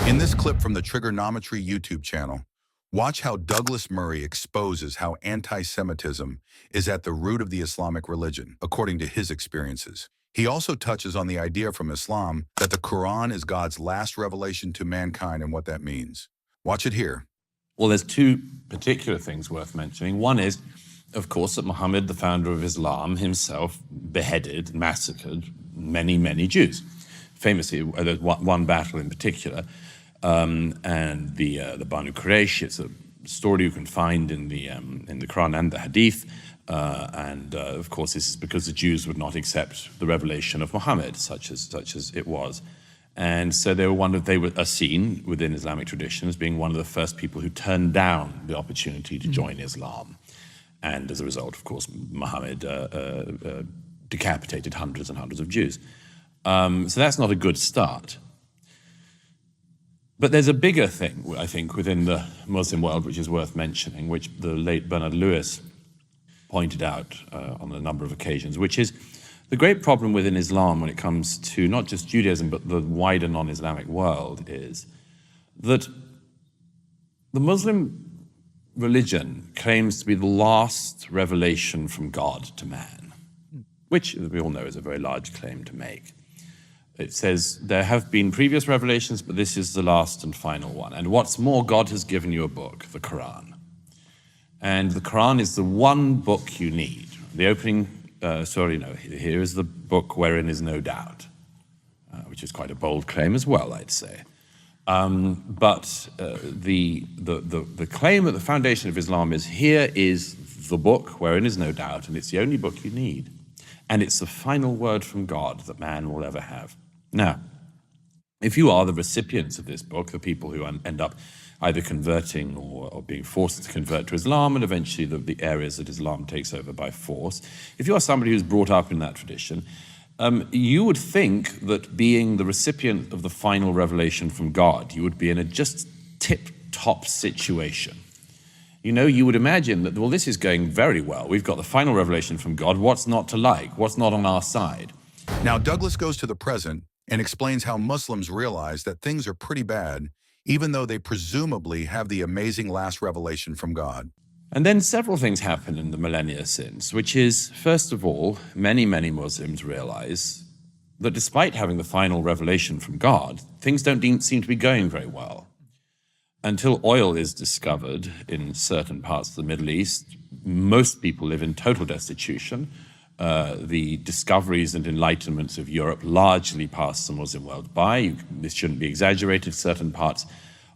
In this clip from the Triggernometry YouTube channel, watch how Douglas Murray exposes how anti-Semitism is at the root of the Islamic religion, according to his experiences. He also touches on the idea from Islam that the Quran is God's last revelation to mankind and what that means. Watch it here. Well, there's two particular things worth mentioning. One is, of course, that Muhammad, the founder of Islam, himself beheaded, massacred many, many Jews. Famously, there's one battle in particular, and the Banu Quraysh. It's a story you can find in the Quran and the Hadith, and of course, this is because the Jews would not accept the revelation of Muhammad, such as it was. And so they were seen within Islamic tradition as being one of the first people who turned down the opportunity to join Islam. And as a result, of course, Muhammad decapitated hundreds and hundreds of Jews. So that's not a good start. But there's a bigger thing, I think, within the Muslim world, which is worth mentioning, which the late Bernard Lewis pointed out on a number of occasions, which is the great problem within Islam when it comes to not just Judaism, but the wider non-Islamic world, is that the Muslim religion claims to be the last revelation from God to man, which, as we all know, is a very large claim to make. It says there have been previous revelations, but this is the last and final one. And what's more, God has given you a book, the Quran. And the Quran is the one book you need. The opening, here is the book wherein is no doubt, which is quite a bold claim as well, I'd say. But the claim at the foundation of Islam is, here is the book wherein is no doubt, and it's the only book you need. And it's the final word from God that man will ever have. Now, if you are the recipients of this book, the people who end up either converting or being forced to convert to Islam, and eventually the areas that Islam takes over by force, if you are somebody who's brought up in that tradition, you would think that being the recipient of the final revelation from God, you would be in a just tip-top situation. You know, you would imagine that, well, this is going very well. We've got the final revelation from God. What's not to like? What's not on our side? Now, Douglas goes to the present and explains how Muslims realize that things are pretty bad, even though they presumably have the amazing last revelation from God. And then several things happen in the millennia since, which is, first of all, many, many Muslims realize that despite having the final revelation from God, things don't seem to be going very well. Until oil is discovered in certain parts of the Middle East, most people live in total destitution. The discoveries and enlightenments of Europe largely passed the Muslim world by. This shouldn't be exaggerated. Certain parts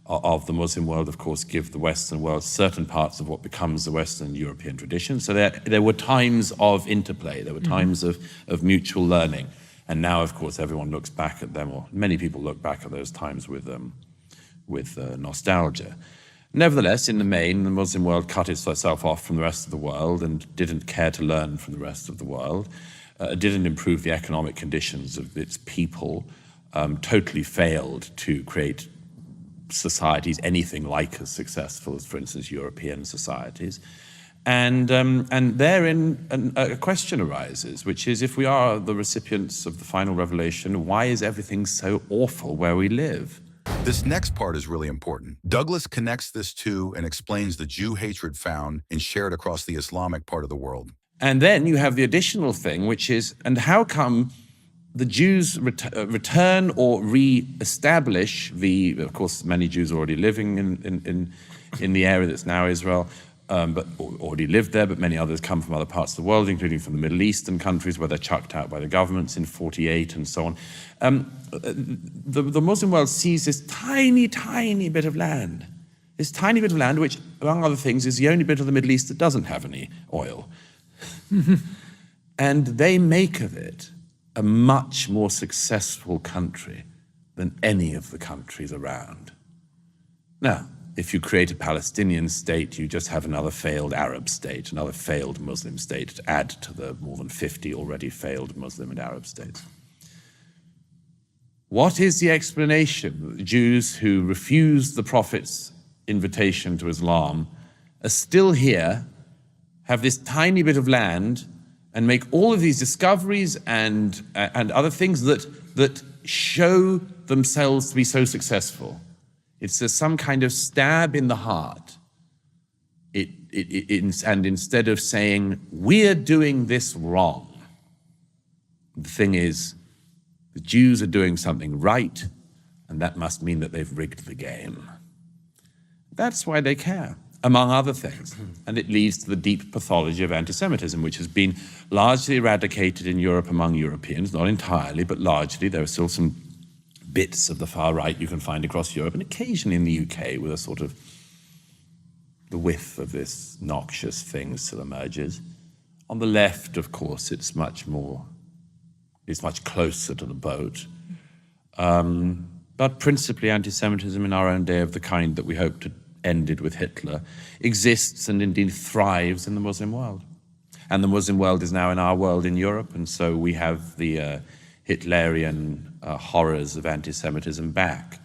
of the Muslim world, of course, give the Western world certain parts of what becomes the Western European tradition. So there were times of interplay. There were times of mutual learning. And now, of course, everyone looks back at them, or many people look back at those times with nostalgia. Nevertheless, in the main, the Muslim world cut itself off from the rest of the world and didn't care to learn from the rest of the world, didn't improve the economic conditions of its people, totally failed to create societies anything like as successful as, for instance, European societies. And therein a question arises, which is, if we are the recipients of the final revelation, why is everything so awful where we live? This next part is really important. Douglas connects this to and explains the Jew hatred found and shared across the Islamic part of the world. And then you have the additional thing, which is, and how come the Jews return or re-establish of course, many Jews are already living in the area that's now Israel, but already lived there, but many others come from other parts of the world, including from the Middle Eastern countries where they're chucked out by the governments in 48 and so on. The Muslim world sees this tiny, tiny bit of land, which, among other things, is the only bit of the Middle East that doesn't have any oil. And they make of it a much more successful country than any of the countries around. Now, if you create a Palestinian state, you just have another failed Arab state, another failed Muslim state to add to the more than 50 already failed Muslim and Arab states. What is the explanation that the Jews who refused the Prophet's invitation to Islam are still here, have this tiny bit of land, and make all of these discoveries and other things that show themselves to be so successful? It's some kind of stab in the heart. And instead of saying, we're doing this wrong, the thing is, the Jews are doing something right, and that must mean that they've rigged the game. That's why they care, among other things. And it leads to the deep pathology of anti-Semitism, which has been largely eradicated in Europe among Europeans, not entirely, but largely. There are still some bits of the far right you can find across Europe, and occasionally in the UK with a sort of the whiff of this noxious thing still emerges. On the left, of course, it's much closer to the boat. But principally anti-Semitism in our own day, of the kind that we hoped had ended with Hitler, exists and indeed thrives in the Muslim world. And the Muslim world is now in our world in Europe, and so we have the Hitlerian horrors of anti-Semitism back.